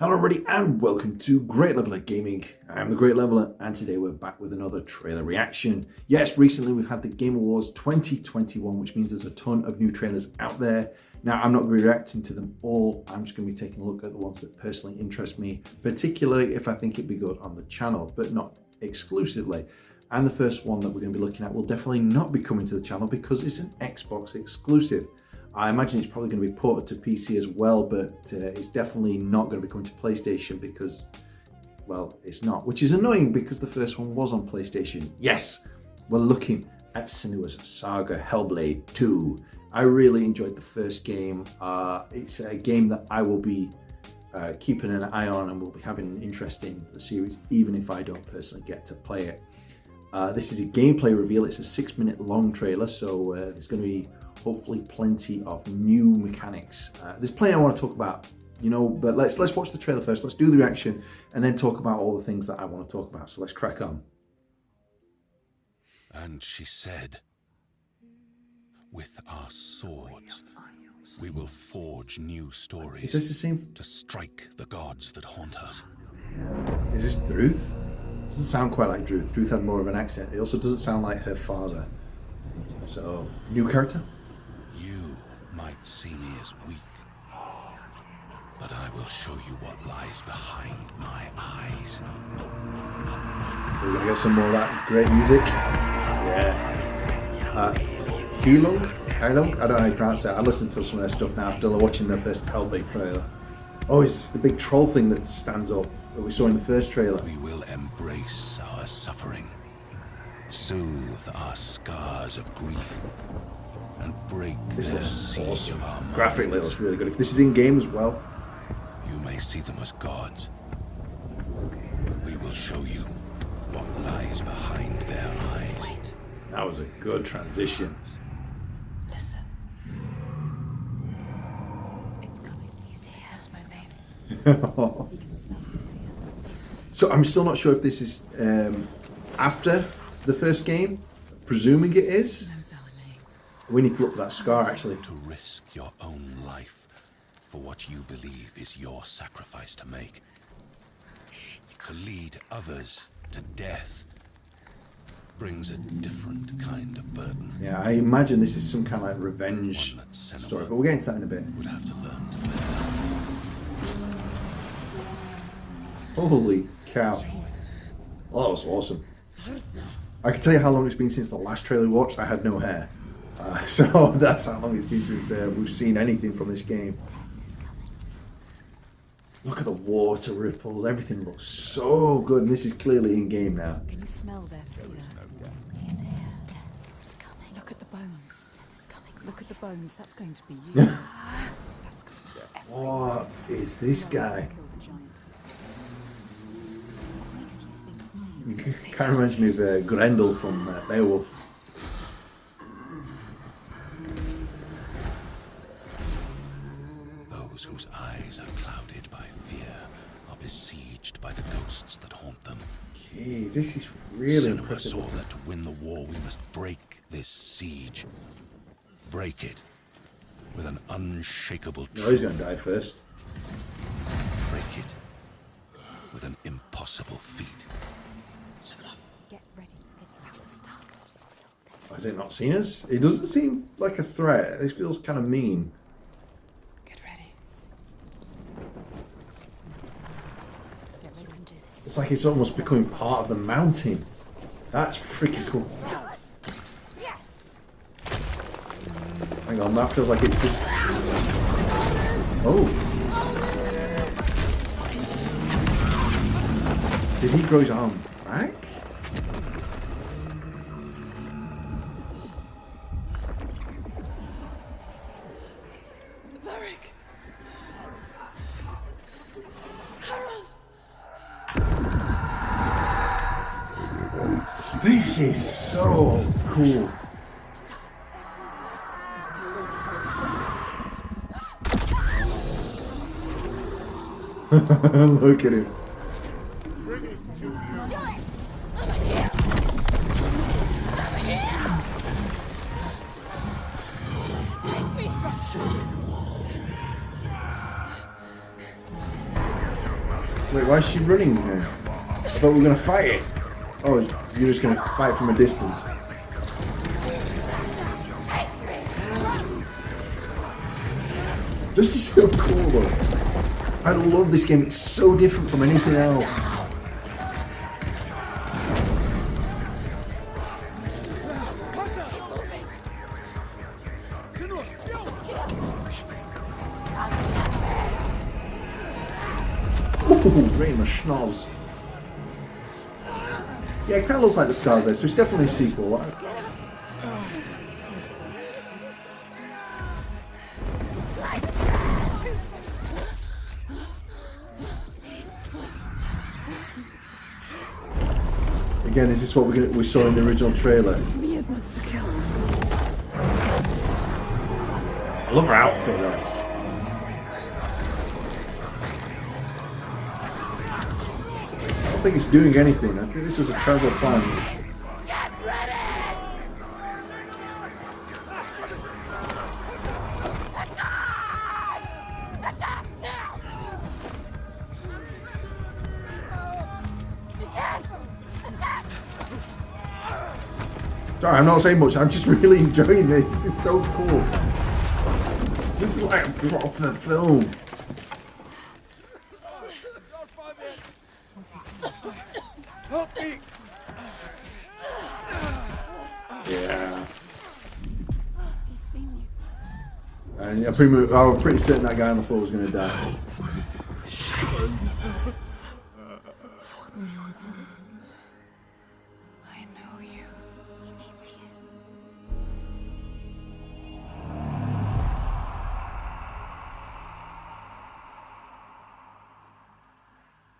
Hello everybody and welcome to Great Leveler Gaming. I'm the Great Leveler and today we're back with another trailer reaction. Yes, recently we've had the Game Awards 2021, which means there's a ton of new trailers out there. Now I'm not going to be reacting to them all, I'm just going to be taking a look at the ones that personally interest me, particularly if I think it'd be good on the channel, but not exclusively. And the first one that we're going to be looking at will definitely not be coming to the channel because it's an Xbox exclusive. I imagine it's probably going to be ported to PC as well, but it's definitely not going to be coming to PlayStation because, well, it's not. Which is annoying because the first one was on PlayStation. Yes, we're looking at Senua's Saga Hellblade 2. I really enjoyed the first game. It's a game that I will be keeping an eye on and will be having an interest in the series, even if I don't personally get to play it. This is a gameplay reveal. It's a 6-minute long trailer, so there's going to be hopefully plenty of new mechanics. There's plenty I want to talk about, you know, but let's watch the trailer first. Let's do the reaction and then talk about all the things that I want to talk about. So let's crack on. And she said, "With our swords, we will forge new stories. Is this the same? To strike the gods that haunt us." Is this Druth? Doesn't sound quite like Druth. Druth had more of an accent. It also doesn't sound like her father. So, new character? You might see me as weak, but I will show you what lies behind my eyes. We're gonna get some more of that great music. Yeah. Heilung? I don't know how you pronounce that. I listened to some of their stuff now after watching the first Hellblade trailer. Oh, it's the big troll thing that stands up that we saw in the first trailer. We will embrace our suffering, soothe our scars of grief, and break the siege of our minds. Graphically, looks really good. If this is in game as well, you may see them as gods, but we will show you what lies behind their eyes. Wait. That was a good transition. Listen. It's coming. He's here. That's my name. You can smell it. So I'm still not sure if this is after the first game. Presuming it is. We need to look for that scar actually. To risk your own life for what you believe is your sacrifice to make. To lead others to death brings a different kind of burden. Yeah, I imagine this is some kind of like revenge story, but we'll get into that in a bit. Would have to learn to bear. Holy cow. Oh, that was awesome. I can tell you how long it's been since the last trailer we watched. I had no hair. So that's how long it's been since we've seen anything from this game. Look at the water ripples. Everything looks so good. And this is clearly in game now. Can you smell their fear? He's here. Death is coming. Look at the bones. Death is coming. Look at the bones. That's going to be you. That's going to be everyone. What is this guy? Killed the giant. What makes you think Kind of reminds me of Grendel from Beowulf. Those whose eyes are clouded by fear are besieged by the ghosts that haunt them. Jeez, this is really Senua impressive. saw that to win the war we must break this siege. Break it with an unshakable No, he's truth. going to die first. Break it with an impossible feat. Get ready. It's about to start. Has it not seen us? It doesn't seem like a threat. This feels kind of mean. Get ready. Get ready. You can do this. It's like it's almost becoming part of the mountain. That's freaking cool. Yes. Hang on, that feels like it's just... Oh. Did he grow his arm back? Varric. Harold. This is so cool. Look at him. Wait, why is she running then? I thought we were going to fight it. Oh, you're just going to fight from a distance. This is so cool though. I love this game. It's so different from anything else. Ooh, right in the schnoz. Yeah, it kind of looks like the Scars there, so it's definitely a sequel. Again, is this what we saw in the original trailer? I love her outfit though. I don't think it's doing anything. I think this was a terrible plan. Get ready! Attack! Attack now! Again! Attack! Sorry, I'm not saying much. I'm just really enjoying this. This is so cool. This is like a proper film. Yeah. He's seen you. And I was pretty certain that guy on the floor was going to die. I know you. He needs you.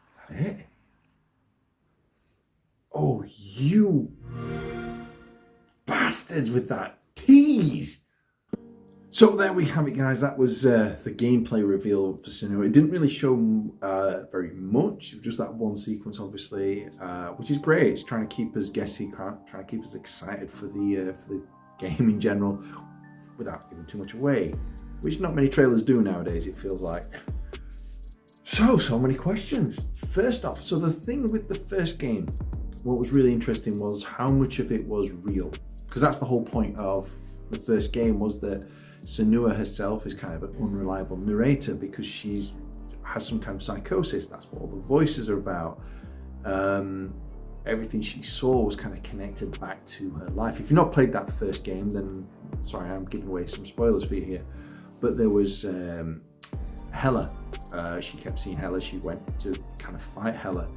Is that it? Oh, you bastards with that tease! So there we have it, guys. That was the gameplay reveal for Senua. It didn't really show very much. It was just that one sequence, obviously, which is great. It's trying to keep us guessing, trying to keep us excited for the game in general, without giving too much away, which not many trailers do nowadays. It feels like. So many questions. First off, so the thing with the first game, what was really interesting was how much of it was real, because that's the whole point of the first game, was that Senua herself is kind of an unreliable narrator because she has some kind of psychosis. That's what all the voices are about. Everything she saw was kind of connected back to her life. If you've not played that first game, then sorry, I'm giving away some spoilers for you here. But there was Hela. She kept seeing Hela. She went to kind of fight Hela.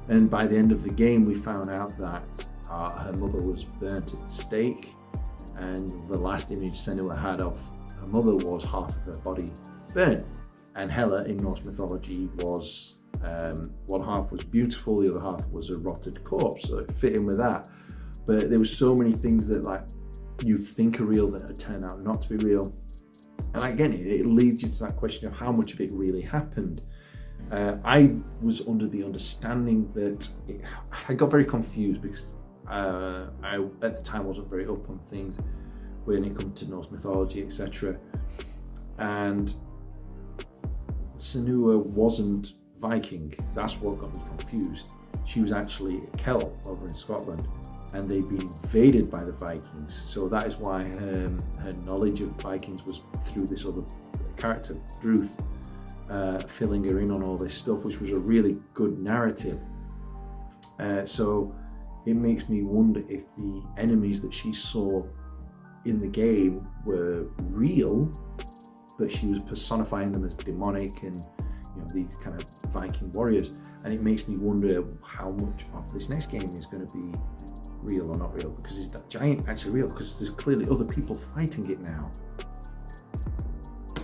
And by the end of the game, we found out that her mother was burnt at the stake. And the last image Senua had of her mother was half of her body burnt. And Hela in Norse mythology was, one half was beautiful, the other half was a rotted corpse, so it fit in with that. But there was so many things that like you think are real that had turned out not to be real. And again, it leads you to that question of how much of it really happened. I was under the understanding that I got very confused because I at the time wasn't very up on things when it comes to Norse mythology, etc. And Senua wasn't Viking. That's what got me confused. She was actually a Celt over in Scotland, and they'd been invaded by the Vikings. So that is why her knowledge of Vikings was through this other character, Druth, filling her in on all this stuff, which was a really good narrative. So it makes me wonder if the enemies that she saw in the game were real, but she was personifying them as demonic and these kind of Viking warriors. And it makes me wonder how much of this next game is going to be real or not real, because is that giant actually real? Because there's clearly other people fighting it now.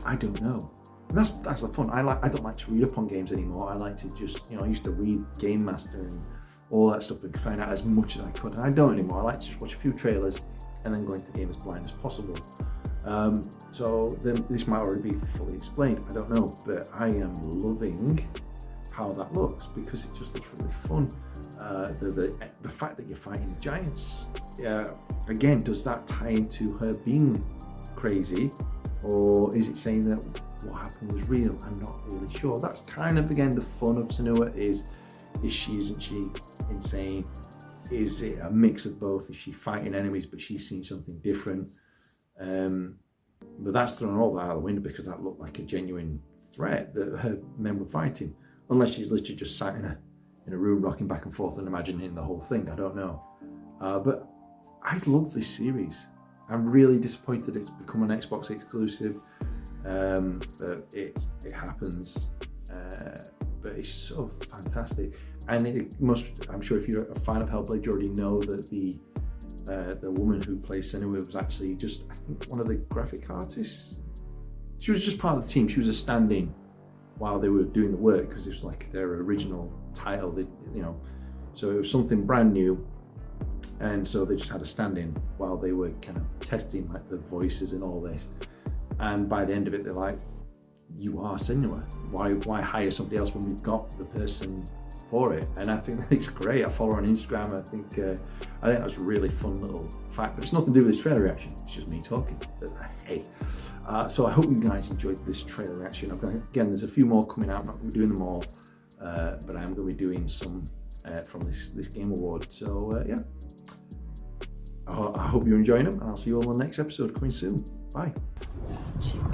I don't know. And that's the fun. I don't like to read up on games anymore. I like to just I used to read Game Master and all that stuff and find out as much as I could. And I don't anymore. I like to just watch a few trailers and then go into the game as blind as possible. So then this might already be fully explained. I don't know, but I am loving how that looks because it just looks really fun. The fact that you're fighting giants, again, does that tie into her being crazy, or is it saying that what happened was real. I'm not really sure. That's kind of, again, the fun of Senua is she, isn't she insane? Is it a mix of both? Is she fighting enemies but she's seen something different? But that's thrown all that out of the window because that looked like a genuine threat that her men were fighting. Unless she's literally just sat in a room rocking back and forth and imagining the whole thing. I don't know. But I love this series. I'm really disappointed it's become an Xbox exclusive. But it happens. But it's so fantastic. And I'm sure if you're a fan of Hellblade, you already know that the woman who plays Senua was actually just, I think, one of the graphic artists. She was just part of the team. She was a stand-in while they were doing the work because it was like their original title, so it was something brand new, and so they just had a stand-in while they were kind of testing like the voices and all this. And by the end of it, they're like, "You are Senua. Why hire somebody else when we've got the person for it?" And I think it's great. I follow her on Instagram. I think that was a really fun little fact. But it's nothing to do with this trailer reaction. It's just me talking. But hey. So I hope you guys enjoyed this trailer reaction. Again, there's a few more coming out. I'm not going to be doing them all, but I am going to be doing some from this Game Award. So yeah, I hope you're enjoying them, and I'll see you all on the next episode coming soon. Bye. She's